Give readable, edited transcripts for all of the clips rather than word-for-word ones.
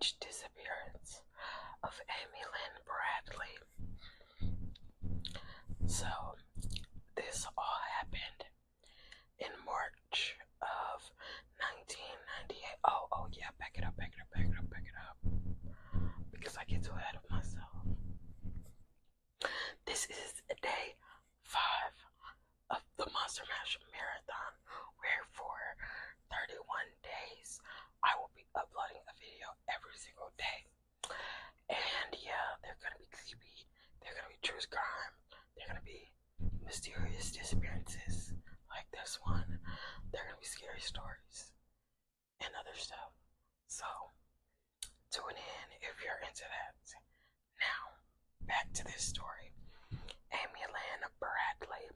strange disappearance of Amy Lynn Bradley. So, this all happened in March of 1998. Oh yeah, back it up. Because I get too ahead of myself. This is day 5 of the Monster Mash Marathon, where for 31 days I will be uploading a video every single day. And yeah, they're gonna be creepy, they're gonna be true crime, they're gonna be mysterious disappearances like this one, they're gonna be scary stories and other stuff. So tune in if you're into that. Now, back to this story. Amy Lynn Bradley.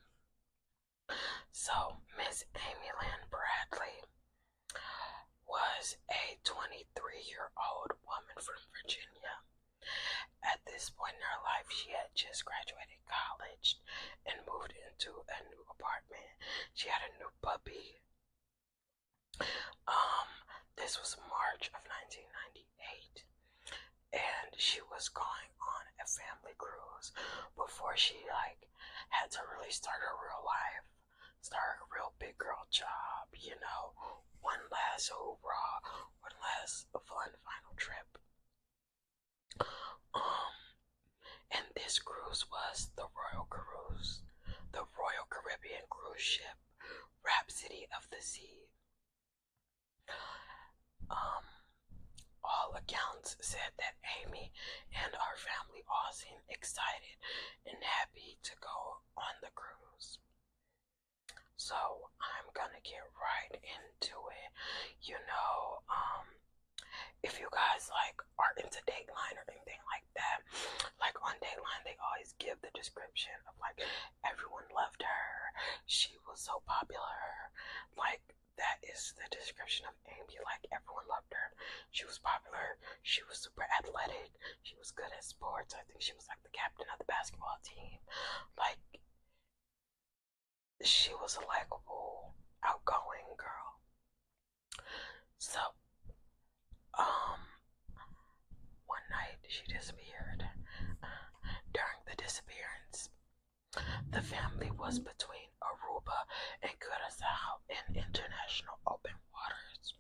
So, Miss Amy Lynn Bradley was a 23-year-old woman from Virginia. At this point in her life, she had just graduated college and moved into a new apartment. She had a new puppy. This was March of 1998, and she was going on a family cruise before she had to really start her real life, start a real big girl job, one last hoorah, one last fun final trip. And this cruise was the Royal Cruise, the Royal Caribbean cruise ship, Rhapsody of the Sea. All accounts said that Amy and her family all seemed excited and happy to go on the cruise. So I'm gonna get right into it. If you guys are into Dateline or anything like that, on Dateline they always give the description of everyone loved her, she was so popular, that is the description of Amy. Everyone loved her, she was popular, she was super athletic, she was good at sports. I think she was the captain of the basketball team. She was a likable, outgoing girl. So one night she disappeared. During the disappearance, the family was between Aruba and Curaçao in international open waters.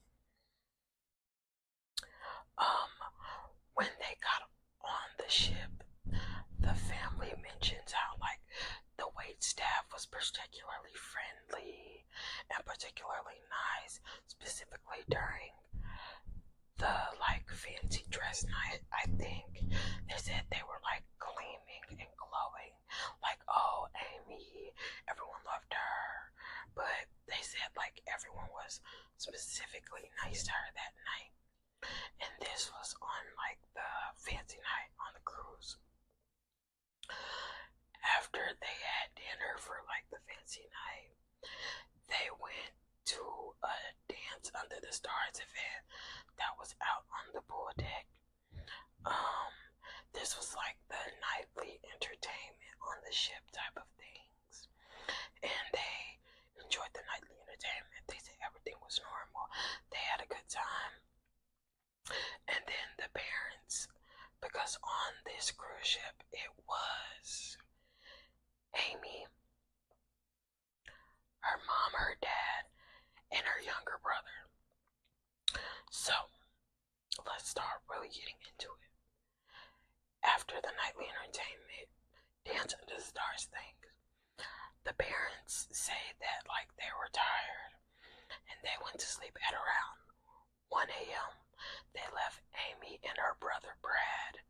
When they got on the ship, the family mentioned how the wait staff was particularly friendly and particularly nice, specifically during the fancy dress night. I think they said they were gleaming and glowing, oh, Amy, everyone loved her. But they said everyone was specifically nice to her that night. And this was on the fancy night on the cruise. After they had dinner for the fancy night, they went to a Dance Under the Stars event that was out on the pool deck. This was the nightly entertainment on the ship type of things, and they enjoyed the nightly entertainment. They said everything was normal, they had a good time. And then the parents, because on this cruise ship it was Amy, her mom, her dad, and her younger brother. So let's start really getting into it. After the nightly entertainment, Dance Under the Stars thing, the parents say that they were tired and they went to sleep at around 1 a.m. They left Amy and her brother Brad,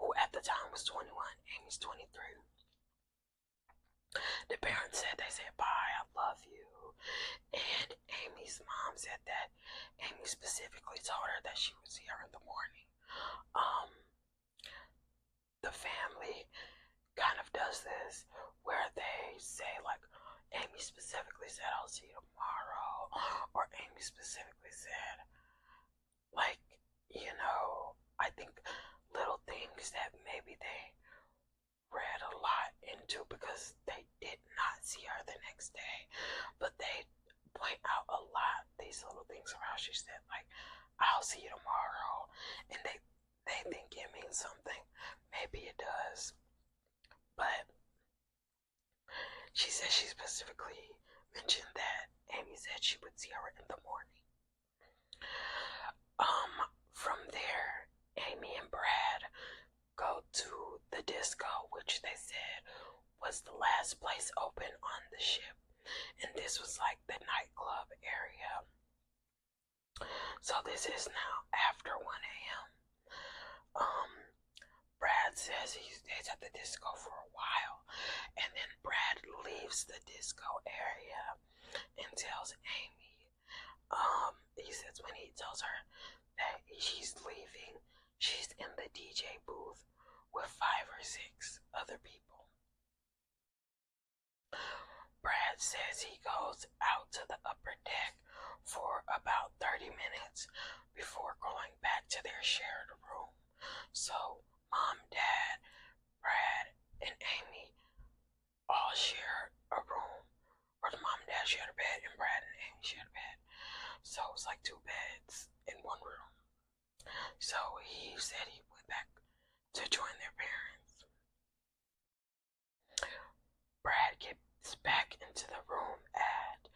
who at the time was 21, Amy's 23. The parents said, bye, I love you. And Amy's mom said that Amy specifically told her that she would see her in the morning. The family kind of does this where they say Amy specifically said, I'll see you tomorrow, or Amy specifically said, I think little things that maybe they read a lot into because they did not see her the next day, but they point out a lot these little things of how she said I'll see you tomorrow, and specifically mentioned that Amy said she would see her in the morning. From there, Amy and Brad go to the disco, which they said was the last place open on the ship, and this was like the nightclub area. So this is now after 1 a.m. Brad says he stays at the disco for a while, and then Brad leaves the disco area and tells Amy, he says when he tells her that she's leaving, she's in the DJ booth with 5 or 6 other people. Brad says he goes out to the upper deck for about 30 minutes before going back to their shared room. So Mom, Dad, Brad, and Amy all share a room, or the mom and dad share a bed, and Brad and Amy share a bed. So it was like 2 beds in one room. So he said he went back to join their parents. Brad gets back into the room at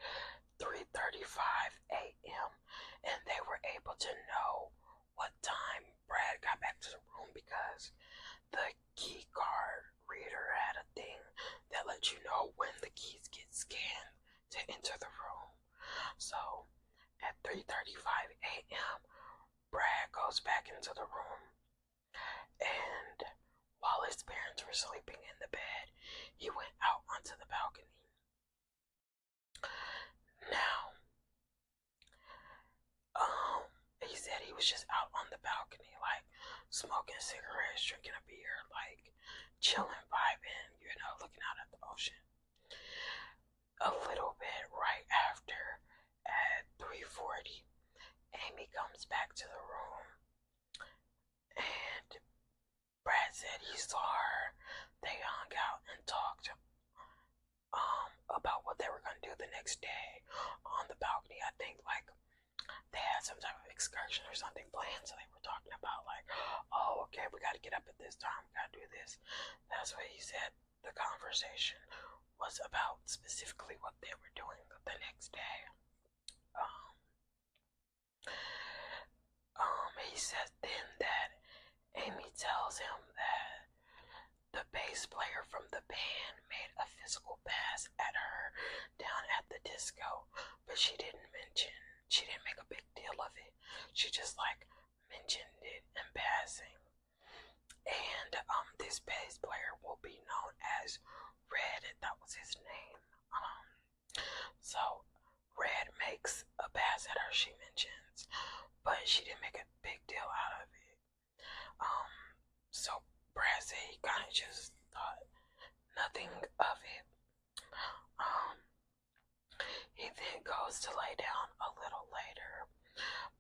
3:35 a.m. and they were able to know what time Brad got back to the room because the key card reader had a thing that let you know when the keys get scanned to enter the room. So at 3:35 a.m., Brad goes back into the room, and while his parents were sleeping in the bed, he went out onto the balcony. Now, he said he was just out on the balcony, like smoking cigarettes, drinking a beer, like chilling, vibing, looking out at the ocean. A little bit right after, at 3:40, Amy comes back to the room, and Brad said he saw her. They hung out and talked about what they were going to do the next day on the balcony. I think like they had some type of excursion or something planned, so they were talking about like, oh, okay, we got to get up at this time, we got to do this. That's what he said the conversation was about, specifically what they were doing the next day. He said then that Amy tells him that the bass player from the band made a physical pass at her down at the disco, but she didn't make a big deal of it. She just like mentioned it in passing. And this bass player will be known as Red, that was his name. So Red makes a pass at her, she mentions, but she didn't make a big deal out of it. So Brad said he kind of just thought nothing of it. He then goes to lay down a little later,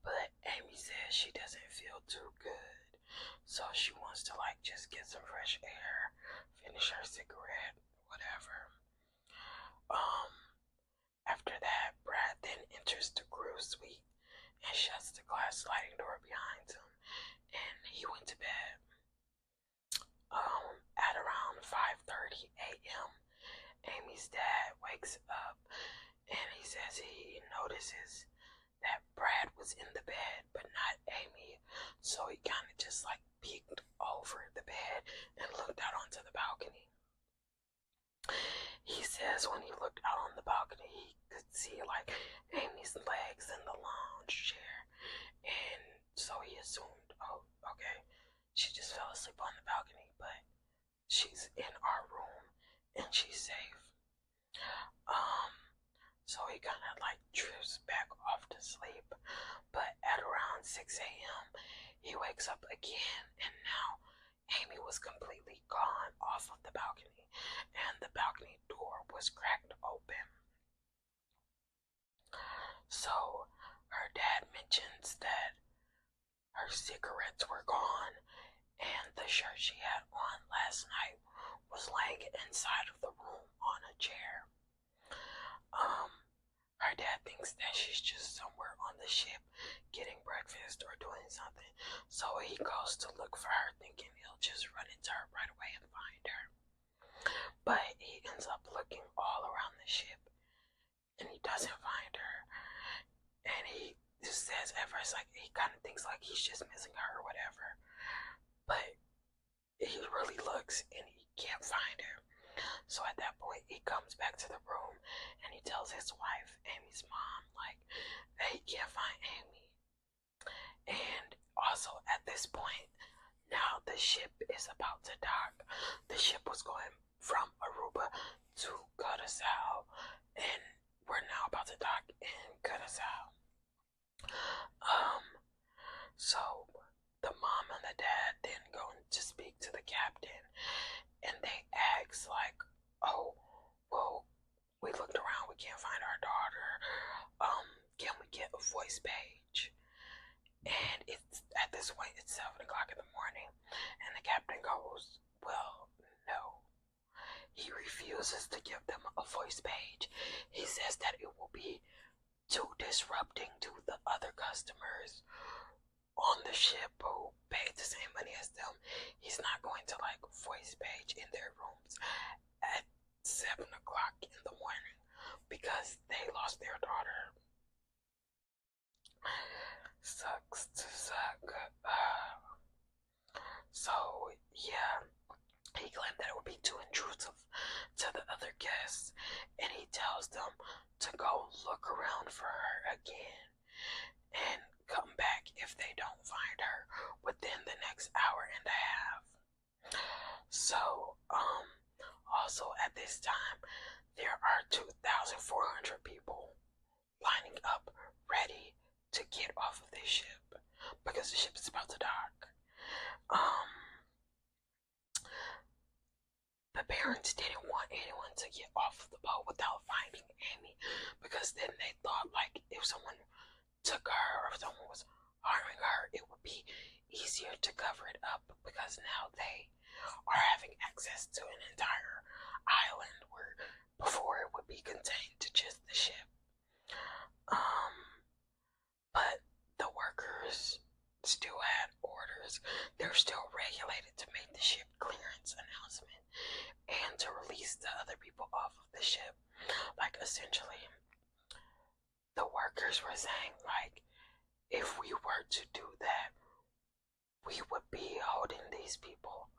but Amy says she doesn't feel too good, so she wants to like just get some fresh air, finish her cigarette, whatever. After that, Brad then enters the crew suite and shuts the glass sliding door behind him, and he went to bed. At around 5:30 a.m., Amy's dad wakes up and he says he notices that Brad was in the bed but not Amy, so he kind of just like peeked over the bed and looked out onto the balcony. He says when he looked out on the balcony, he could see like Amy's legs in the lounge chair, and so he assumed, oh, okay, she just fell asleep on the balcony, but she's in our room and she's safe. So he kind of like drifts back off to sleep, but at around 6 a.m. he wakes up again, and now Amy was completely gone off of the balcony, and the balcony door was cracked open. So her dad mentions that her cigarettes were gone, and the shirt she had on last night was laying inside of the room on a chair. Her dad thinks that she's just somewhere on the ship getting breakfast or doing something, so he goes to look for her, thinking he'll just run into her right away and find her. But he ends up looking all around the ship and he doesn't find her. And he just says at first, like, he kind of thinks like he's just missing her or whatever. But he really looks and he can't find her. So at that point, he comes back to the room and he tells his wife, Amy's mom, like, that he can't find Amy. And also at this point, now the ship is about to dock. The ship was going from Aruba to Curaçao, and we're now about to dock in Curaçao. So the mom and the dad then go to speak to the captain, and they ask like, "Oh, well, we looked around, we can't find our daughter. Can we get a voice page?" And it's at this point it's 7 o'clock in the morning, and the captain goes, "Well, no." He refuses to give them a voice page. He says that it will be too disrupting to the other customers on the ship who paid the same money as them. He's not going to like voice page in their rooms at 7 o'clock in the morning because they lost their daughter. Sucks to suck. So yeah, he claimed that it would be too intrusive to the other guests, and he tells them to go look around for her again and come back if they don't find her within the next hour and a half. So, also at this time, there are 2,400 people lining up ready to get off of this ship because the ship is about to dock. The parents didn't want anyone to get off of the boat without finding Amy because then they thought like if someone took her or if someone was harming her, it would be easier to cover it up because now they are having access to an entire island where before it would be contained to just the ship. But the workers still had orders. They were still regulated to make the ship clearance announcement and to release the other people off of the ship. Like essentially, the workers were saying like, if we were to do that, we would be holding these people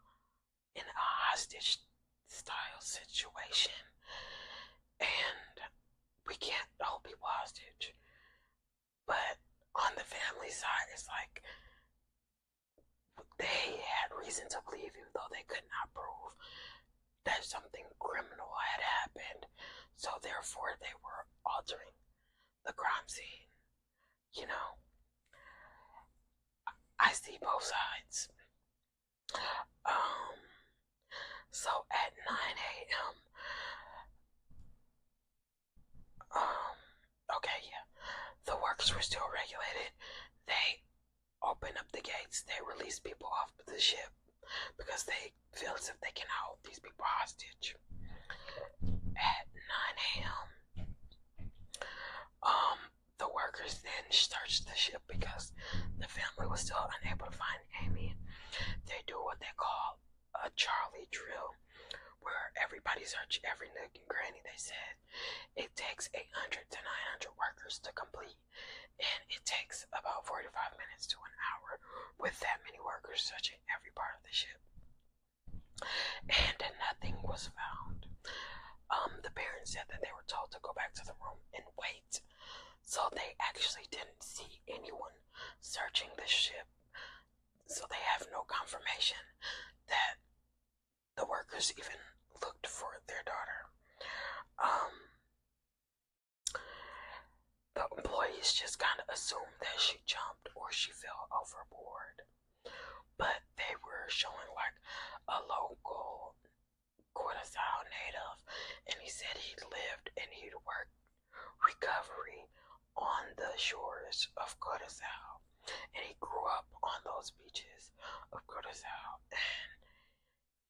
in a hostage style situation, and we can't hold people hostage. But on the family side, it's like they had reason to believe, even though they could not prove that something criminal had happened, so therefore they were altering the crime scene. You know, I see both sides. So at 9 a.m., okay, yeah, the workers were still regulated. They open up the gates, they release people off the ship because they feel as if they can hold these people hostage. At 9 a.m., the workers then searched the ship because the family was still unable to find Amy. They do what they call a Charlie drill, where everybody search every nook and cranny. They said it takes 800 to 900 workers to complete, and it takes about 45 minutes to an hour with that many workers searching every part of the ship. And nothing was found. The parents said that they were told to go back to the room and wait. So they actually didn't see anyone searching the ship. So they have no confirmation that the workers even looked for their daughter. The employees just kind of assumed that she jumped or she fell overboard. But they were showing like a local Curaçao native, and he said he'd lived and he'd worked recovery on the shores of Curaçao, and he grew up on those beaches of Curaçao. And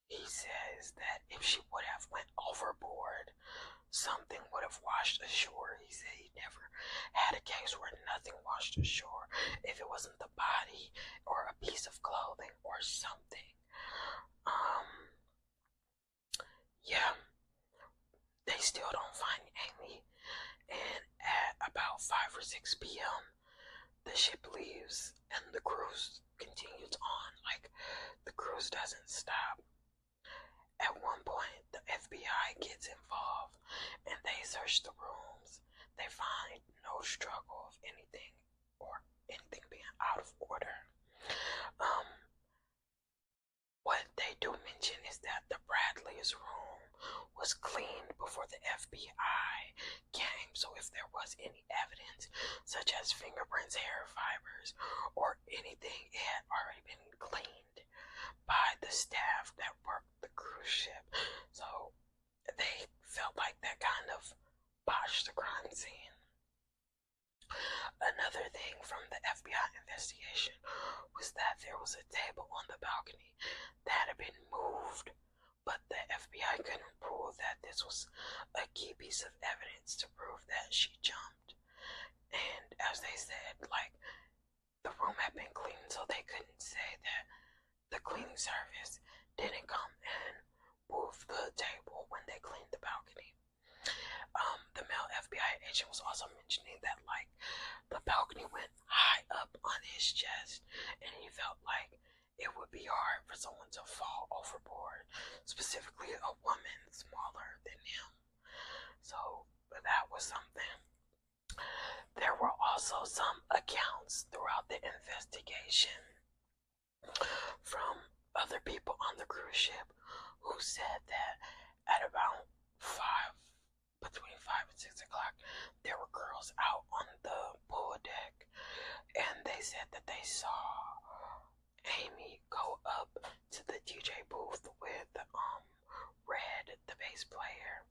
he says that if she would have went overboard, something would have washed ashore. He said he never had a case where nothing washed ashore if it wasn't the body or a piece of clothing or something. Yeah, FBI came. So if there was any evidence, such as fingerprints, hair fibers, or anything, it had already been cleaned by the staff that worked the cruise ship. So they felt like that kind of botched the crime scene. Another thing from the FBI investigation was that there was a table on the balcony that had been moved, but the FBI couldn't prove that this was a key piece of evidence to prove that she jumped. And as they said, like, the room had been cleaned, so they couldn't say that the cleaning service didn't come and move the table when they cleaned the balcony. The male FBI agent was also mentioning that, like, the balcony went high up on his chest, and he felt like it would be hard for someone to fall overboard, specifically a woman smaller than him. So that was something. There were also some accounts throughout the investigation from other people on the cruise ship who said that at about between 5 and 6 o'clock, there were girls out on the pool deck, and they said that they saw Amy go up to the DJ booth with Red, the bass player,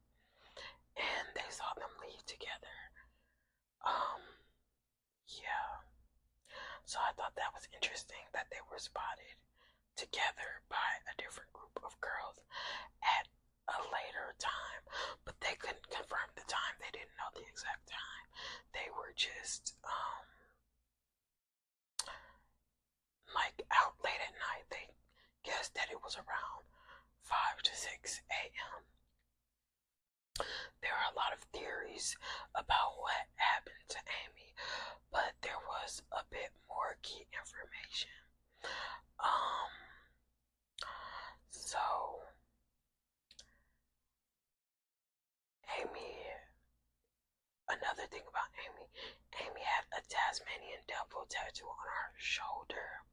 and they saw them leave together. Yeah. So I thought that was interesting that they were spotted together by a different group of girls at a later time, but they couldn't confirm the time. They didn't know the exact time. They were just like out late at night. They guessed that it was around 5 to 6 a.m. There are a lot of theories about what happened to Amy, but there was a bit more key information. So Amy, another thing about Amy had a Tasmanian devil tattoo on her shoulder.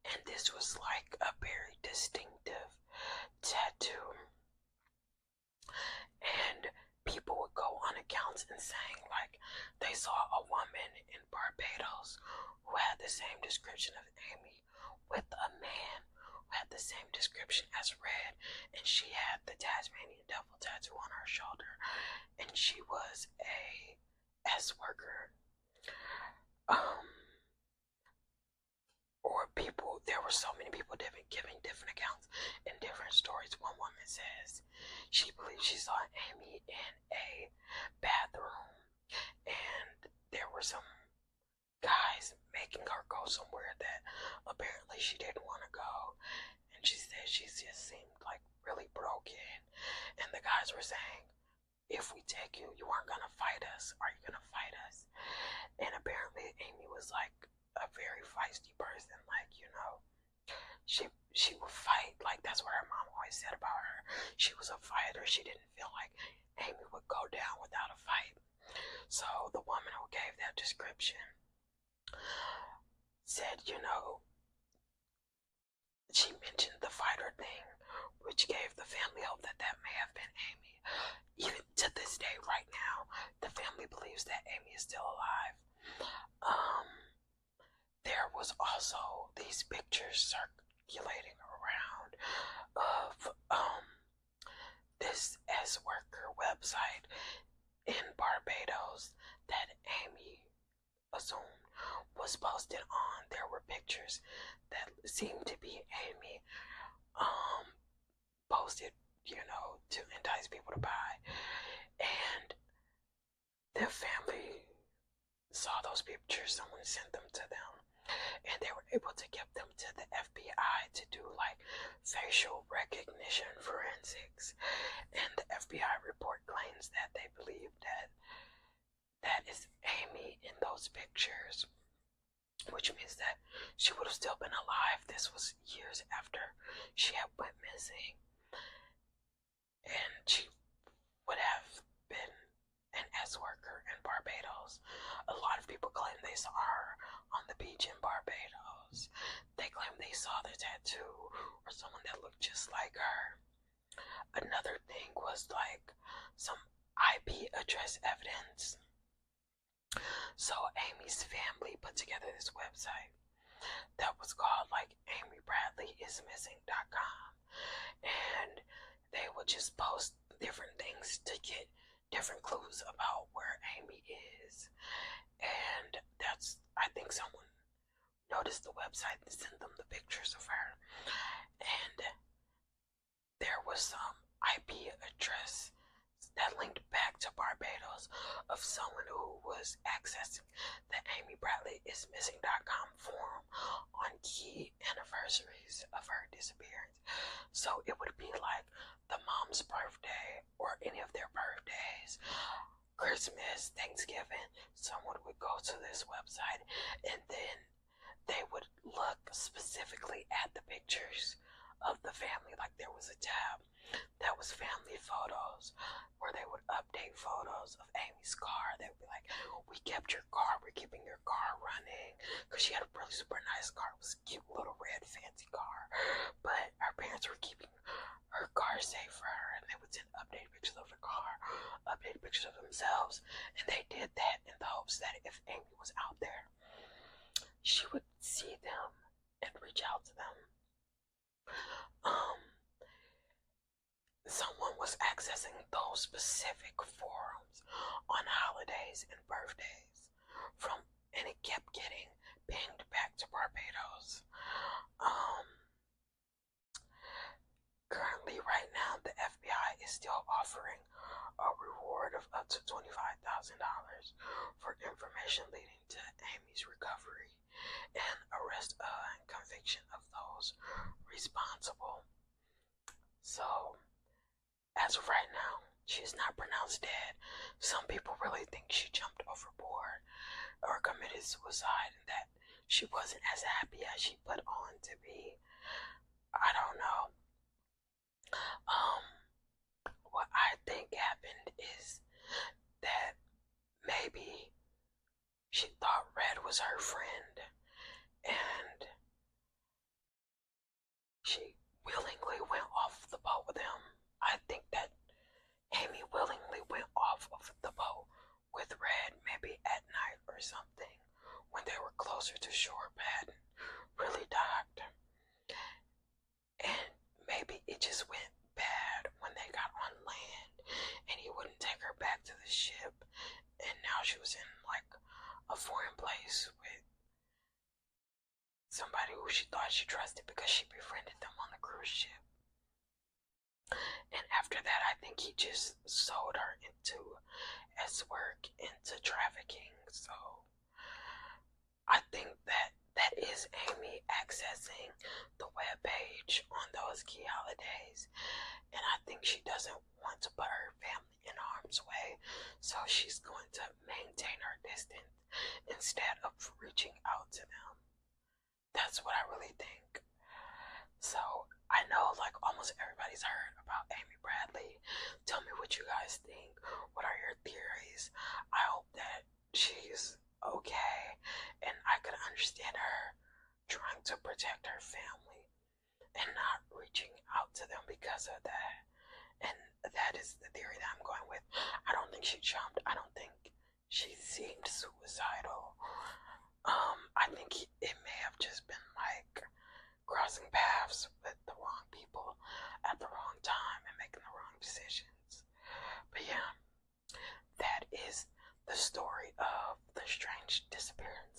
And this was like a very distinctive tattoo. And people would go on accounts and saying like they saw a woman in Barbados who had the same description of Amy with a man who had the same description as Red, and she had the Tasmanian devil tattoo on her shoulder, and she was a S worker. Or people, there were so many people giving different accounts and different stories. One woman says she believes she saw Amy in a bathroom, and there were some guys making her go somewhere that apparently she didn't want to go, and she said she just seemed like really broken, and the guys were saying, if we take you, you aren't gonna fight us. Are you gonna fight us? And apparently Amy was like a very feisty person, like, you know, she would fight. Like, that's what her mom always said about her. She was a fighter. She didn't feel like Amy would go down without a fight. So the woman who gave that description said, you know, she mentioned the fighter thing, which gave the family hope that that may have been Amy. Even to this day, right now, the family believes that Amy is still alive. There was also these pictures circulating around of this S worker website in Barbados that Amy assumed was posted on. There were pictures that seemed to be Amy posted, you know, to entice people to buy, and the family saw those pictures. Someone sent them to them, and they were able to give them to the FBI to do like facial recognition forensics, and the FBI report claims that they believe that that is Amy in those pictures, which means that she would have still been alive. This was years after she had went missing, and she would have been an S worker in Barbados. A lot of people claim they saw her on the beach in Barbados. They claim they saw the tattoo or someone that looked just like her. Another thing was like some IP address evidence. So Amy's family put together this website that was called like amybradleyismissing.com, and they would just post different things to get different clues about where Amy is. And that's, I think someone noticed the website and sent them the pictures of her. And there was some IP address that linked back to Barbados of someone who was accessing the amybradleyismissing.com forum on key anniversaries of her disappearance. So it would be like the mom's birthday or any of their birthdays, Christmas, Thanksgiving. Someone would go to this website and then they would look specifically at the pictures of the family. Like there was a tab that was family photos where they would update photos of Amy's car. They would be like, we kept your car, we're keeping your car running, because she had a really super nice car. It was a cute little red fancy car, but her parents were keeping her car safe for her, and they would send updated pictures of the car, updated pictures of themselves, and they did that in the hopes that if Amy was out there, she would see them and reach out to them. Someone was accessing those specific forums on holidays and birthdays and it kept getting pinged back to Barbados. Currently, right now, the FBI is still offering a reward of up to $25,000 for information leading to Amy's recovery and arrest and conviction of those responsible. So, as of right now, she is not pronounced dead. Some people really think she jumped overboard or committed suicide and that she wasn't as happy as she put on to be. I don't know. What I think happened is that maybe she thought Red was her friend and she willingly went off the boat with him. I think that Amy willingly went off of the boat with Red maybe at night or something when they were closer to shore but hadn't really docked. And maybe it just went bad when they got on land and he wouldn't take her back to the ship, and now she was in like a foreign place with somebody who she thought she trusted because she befriended them on the cruise ship. And after that, I think he just sold her into as work, into trafficking. So I think that is Amy accessing the web page on those key holidays, and I think she doesn't want to put her family in harm's way, so she's going to maintain her distance instead of reaching out to them. That's what I really think. So I know like almost everybody's heard about Amy Bradley. Tell me what you guys think. What are your theories? I hope that she's okay, and I could understand her trying to protect her family and not reaching out to them because of that. And that is the theory that I'm going with. I don't think she jumped. I don't think she seemed suicidal. I think it may have just been like crossing paths with the wrong people at the wrong time and making the wrong decisions. But yeah, that is the story of the strange disappearance